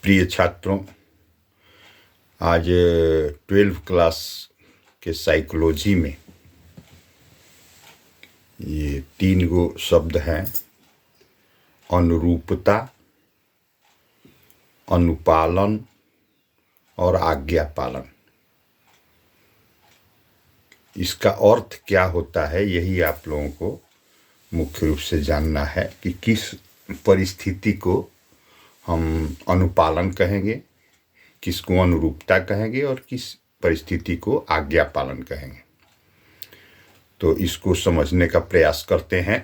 प्रिय छात्रों, आज 12th क्लास के साइकोलॉजी में ये 3 गो शब्द हैं: अनुरूपता, अनुपालन और आज्ञा पालन। इसका अर्थ क्या होता है, यही आप लोगों को मुख्य रूप से जानना है कि किस परिस्थिति को हम अनुपालन कहेंगे, किसको अनुरूपता कहेंगे और किस परिस्थिति को आज्ञा पालन कहेंगे। तो इसको समझने का प्रयास करते हैं।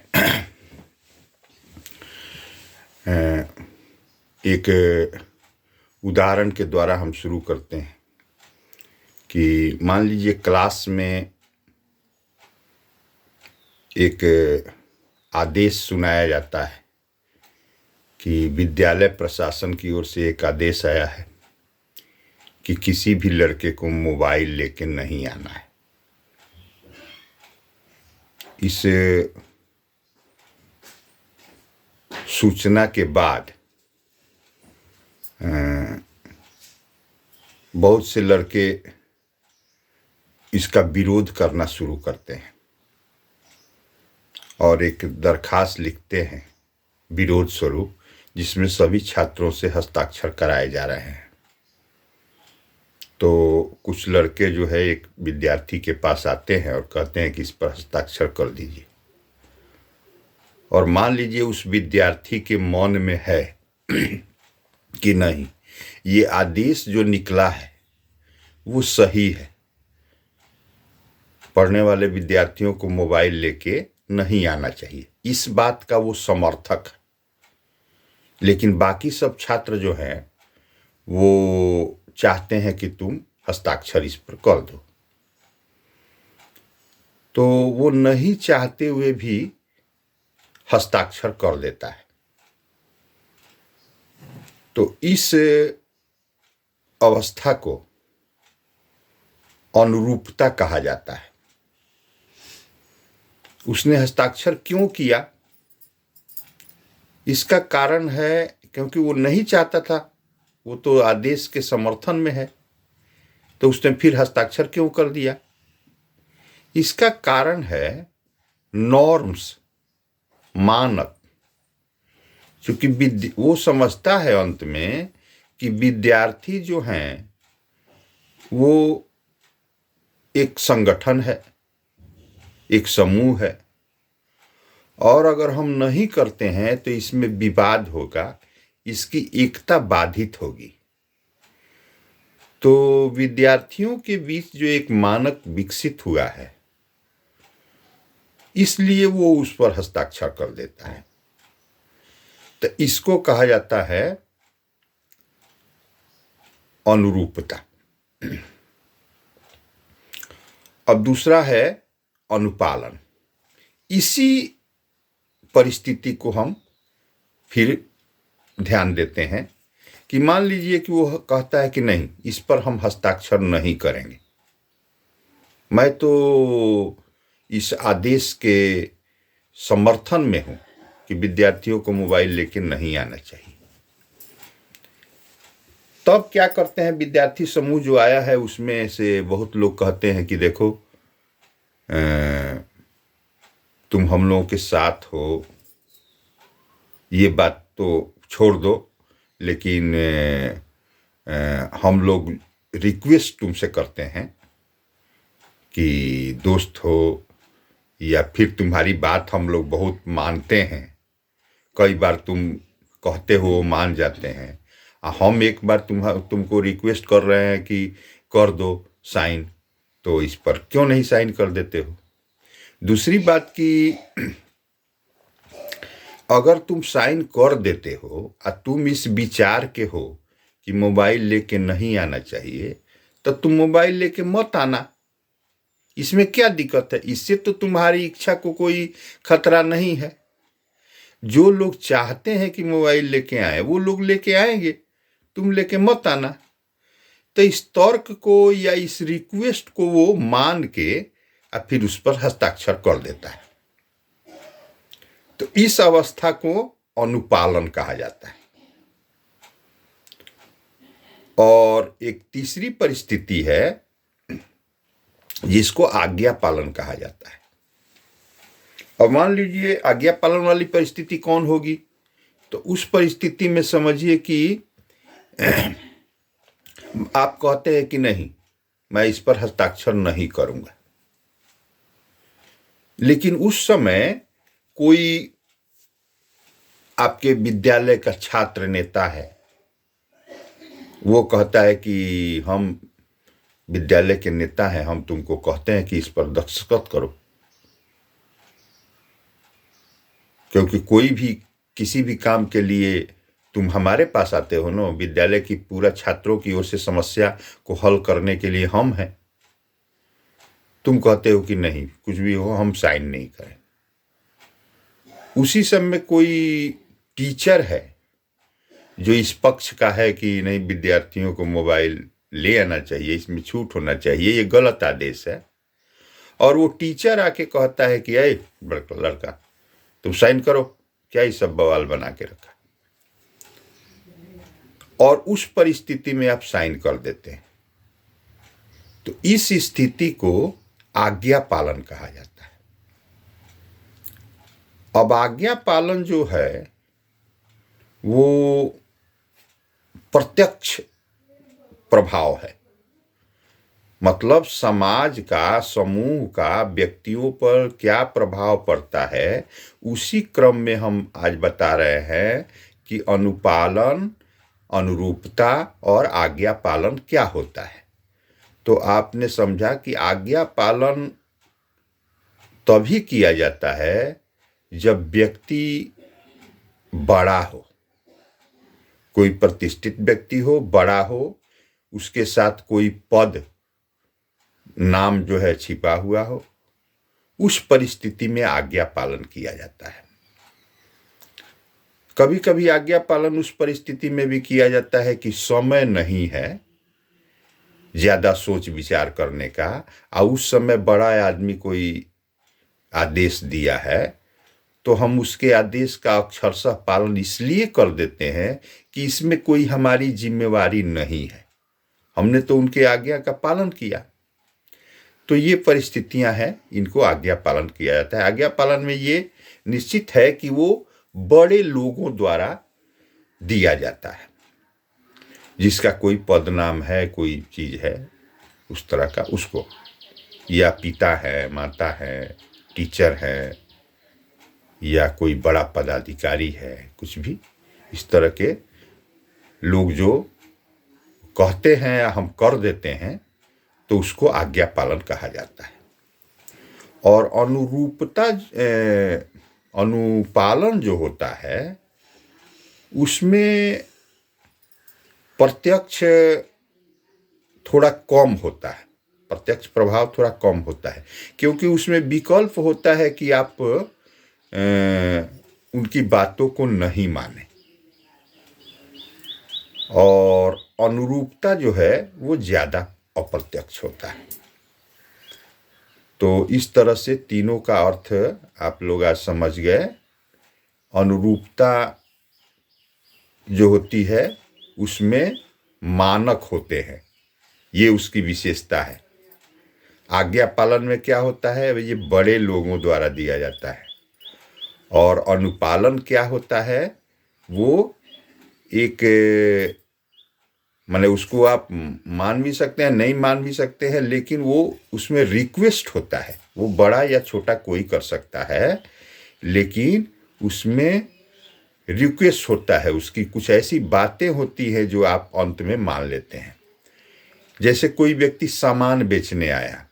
एक उदाहरण के द्वारा हम शुरू करते हैं कि मान लीजिए क्लास में एक आदेश सुनाया जाता है कि विद्यालय प्रशासन की ओर से एक आदेश आया है कि किसी भी लड़के को मोबाइल लेके नहीं आना है। इस सूचना के बाद बहुत से लड़के इसका विरोध करना शुरू करते हैं और एक दरखास्त लिखते हैं विरोध स्वरूप, जिसमें सभी छात्रों से हस्ताक्षर कराए जा रहे हैं। तो कुछ लड़के जो है एक विद्यार्थी के पास आते हैं और कहते हैं कि इस पर हस्ताक्षर कर दीजिए। और मान लीजिए उस विद्यार्थी के मन में है कि नहीं, ये आदेश जो निकला है वो सही है, पढ़ने वाले विद्यार्थियों को मोबाइल लेके नहीं आना चाहिए, इस बात का वो समर्थक है। लेकिन बाकी सब छात्र जो हैं वो चाहते हैं कि तुम हस्ताक्षर इस पर कर दो। तो वो नहीं चाहते हुए भी हस्ताक्षर कर देता है। तो इस अवस्था को अनुरूपता कहा जाता है। उसने हस्ताक्षर क्यों किया? इसका कारण है क्योंकि वो नहीं चाहता था, वो तो आदेश के समर्थन में है, तो उसने फिर हस्ताक्षर क्यों कर दिया? इसका कारण है नॉर्म्स, मानक। क्योंकि वो समझता है अंत में कि विद्यार्थी जो हैं वो एक संगठन है, एक समूह है, और अगर हम नहीं करते हैं तो इसमें विवाद होगा, इसकी एकता बाधित होगी। तो विद्यार्थियों के बीच जो एक मानक विकसित हुआ है, इसलिए वो उस पर हस्ताक्षर कर देता है। तो इसको कहा जाता है अनुरूपता। अब दूसरा है अनुपालन। इसी परिस्थिति को हम फिर ध्यान देते हैं कि मान लीजिए कि वो कहता है कि नहीं, इस पर हम हस्ताक्षर नहीं करेंगे, मैं तो इस आदेश के समर्थन में हूं कि विद्यार्थियों को मोबाइल लेके नहीं आना चाहिए। तब क्या करते हैं, विद्यार्थी समूह जो आया है उसमें से बहुत लोग कहते हैं कि देखो, तुम हम लोगों के साथ हो, ये बात तो छोड़ दो, लेकिन हम लोग रिक्वेस्ट तुमसे करते हैं कि दोस्त हो, या फिर तुम्हारी बात हम लोग बहुत मानते हैं, कई बार तुम कहते हो मान जाते हैं, हम एक बार तुमको रिक्वेस्ट कर रहे हैं कि कर दो साइन, तो इस पर क्यों नहीं साइन कर देते हो? दूसरी बात कि अगर तुम साइन कर देते हो और तुम इस विचार के हो कि मोबाइल लेके नहीं आना चाहिए, तो तुम मोबाइल लेके मत आना, इसमें क्या दिक्कत है? इससे तो तुम्हारी इच्छा को कोई खतरा नहीं है। जो लोग चाहते हैं कि मोबाइल लेके आए वो लोग लेके आएंगे, तुम लेके मत आना। तो इस तर्क को या इस रिक्वेस्ट को वो मान के और फिर उस पर हस्ताक्षर कर देता है। तो इस अवस्था को अनुपालन कहा जाता है। और एक तीसरी परिस्थिति है जिसको आज्ञा पालन कहा जाता है। अब मान लीजिए आज्ञा पालन वाली परिस्थिति कौन होगी, तो उस परिस्थिति में समझिए कि आप कहते हैं कि नहीं, मैं इस पर हस्ताक्षर नहीं करूंगा, लेकिन उस समय कोई आपके विद्यालय का छात्र नेता है, वो कहता है कि हम विद्यालय के नेता हैं, हम तुमको कहते हैं कि इस पर दस्तखत करो, क्योंकि कोई भी किसी भी काम के लिए तुम हमारे पास आते हो ना, विद्यालय की पूरा छात्रों की ओर से समस्या को हल करने के लिए हम हैं। तुम कहते हो कि नहीं, कुछ भी हो हम साइन नहीं करें। उसी समय कोई टीचर है जो इस पक्ष का है कि नहीं, विद्यार्थियों को मोबाइल ले आना चाहिए, इसमें छूट होना चाहिए, ये गलत आदेश है, और वो टीचर आके कहता है कि अरे लड़का तुम साइन करो, क्या ये सब बवाल बना के रखा, और उस परिस्थिति में आप साइन कर देते हैं, तो इस स्थिति को आज्ञा पालन कहा जाता है। अब आज्ञा पालन जो है वो प्रत्यक्ष प्रभाव है, मतलब समाज का, समूह का व्यक्तियों पर क्या प्रभाव पड़ता है, उसी क्रम में हम आज बता रहे हैं कि अनुपालन, अनुरूपता और आज्ञा पालन क्या होता है। तो आपने समझा कि आज्ञा पालन तभी किया जाता है जब व्यक्ति बड़ा हो, कोई प्रतिष्ठित व्यक्ति हो, बड़ा हो, उसके साथ कोई पद, नाम जो है छिपा हुआ हो, उस परिस्थिति में आज्ञा पालन किया जाता है। कभी कभी आज्ञा पालन उस परिस्थिति में भी किया जाता है कि समय नहीं है ज्यादा सोच विचार करने का, और उस समय बड़ा आदमी कोई आदेश दिया है तो हम उसके आदेश का अक्षरशः पालन इसलिए कर देते हैं कि इसमें कोई हमारी जिम्मेवारी नहीं है, हमने तो उनके आज्ञा का पालन किया। तो ये परिस्थितियां हैं, इनको आज्ञा पालन किया जाता है। आज्ञा पालन में ये निश्चित है कि वो बड़े लोगों द्वारा दिया जाता है, जिसका कोई पदनाम है, कोई चीज है उस तरह का, उसको, या पिता है, माता है, टीचर है, या कोई बड़ा पदाधिकारी है, कुछ भी इस तरह के लोग जो कहते हैं या हम कर देते हैं, तो उसको आज्ञा पालन कहा जाता है। और अनुपालन जो होता है उसमें प्रत्यक्ष थोड़ा कम होता है, प्रत्यक्ष प्रभाव थोड़ा कम होता है, क्योंकि उसमें विकल्प होता है कि आप उनकी बातों को नहीं माने, और अनुरूपता जो है वो ज्यादा अप्रत्यक्ष होता है। तो इस तरह से तीनों का अर्थ आप लोग आज समझ गए। अनुरूपता जो होती है उसमें मानक होते हैं, ये उसकी विशेषता है। आज्ञा पालन में क्या होता है, ये बड़े लोगों द्वारा दिया जाता है। और अनुपालन क्या होता है, वो एक, माने उसको आप मान भी सकते हैं, नहीं मान भी सकते हैं, लेकिन वो उसमें रिक्वेस्ट होता है, वो बड़ा या छोटा कोई कर सकता है, लेकिन उसमें रिक्वेस्ट होता है, उसकी कुछ ऐसी बातें होती है जो आप अंत में मान लेते हैं। जैसे कोई व्यक्ति सामान बेचने आया,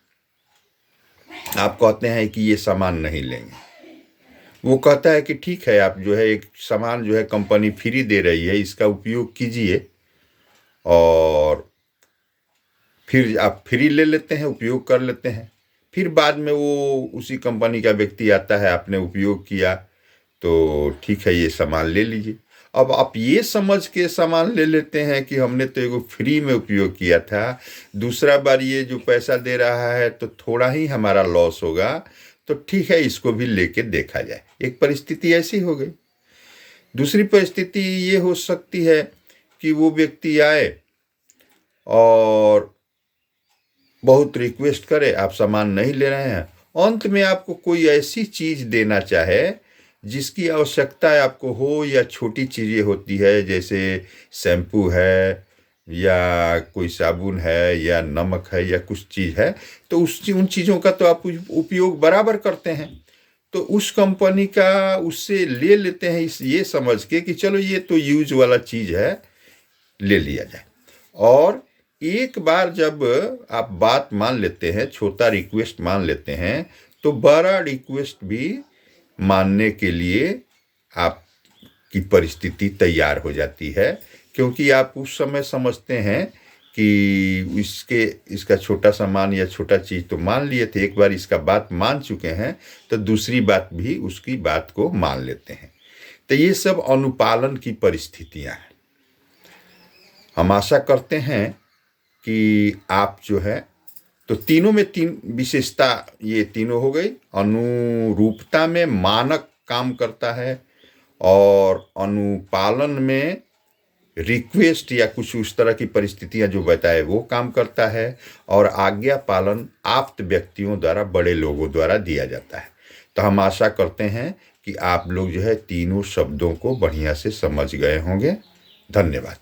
आप कहते हैं कि ये सामान नहीं लेंगे, वो कहता है कि ठीक है, आप जो है एक सामान जो है कंपनी फ्री दे रही है, इसका उपयोग कीजिए, और फिर आप फ्री ले लेते हैं, उपयोग कर लेते हैं। फिर बाद में वो उसी कंपनी का व्यक्ति आता है, आपने उपयोग किया तो ठीक है, ये सामान ले लीजिए। अब आप ये समझ के सामान ले लेते हैं कि हमने तो एगो फ्री में उपयोग किया था, दूसरा बार ये जो पैसा दे रहा है तो थोड़ा ही हमारा लॉस होगा, तो ठीक है, इसको भी लेके देखा जाए। एक परिस्थिति ऐसी हो गई। दूसरी परिस्थिति ये हो सकती है कि वो व्यक्ति आए और बहुत रिक्वेस्ट करे, आप सामान नहीं ले रहे हैं, अंत में आपको कोई ऐसी चीज़ देना चाहे जिसकी आवश्यकता आपको हो, या छोटी चीज़ें होती है जैसे शैम्पू है या कोई साबुन है या नमक है या कुछ चीज़ है, तो उन चीज़ों का तो आप उपयोग बराबर करते हैं। तो उस कंपनी का उससे ले लेते हैं ये समझ के कि चलो ये तो यूज वाला चीज़ है, ले लिया जाए। और एक बार जब आप बात मान लेते हैं, छोटा रिक्वेस्ट मान लेते हैं, तो बड़ा रिक्वेस्ट भी मानने के लिए आपकी परिस्थिति तैयार हो जाती है, क्योंकि आप उस समय समझते हैं कि इसका छोटा सामान या छोटा चीज़ तो मान लिए थे, एक बार इसका बात मान चुके हैं तो दूसरी बात भी उसकी बात को मान लेते हैं। तो ये सब अनुपालन की परिस्थितियां हैं। हम आशा करते हैं कि आप जो है, तो तीनों में तीन विशेषता ये तीनों हो गई। अनुरूपता में मानक काम करता है, और अनुपालन में रिक्वेस्ट या कुछ उस तरह की परिस्थितियां जो बताए वो काम करता है, और आज्ञा पालन आप्त व्यक्तियों द्वारा, बड़े लोगों द्वारा दिया जाता है। तो हम आशा करते हैं कि आप लोग जो है तीनों शब्दों को बढ़िया से समझ गए होंगे। धन्यवाद।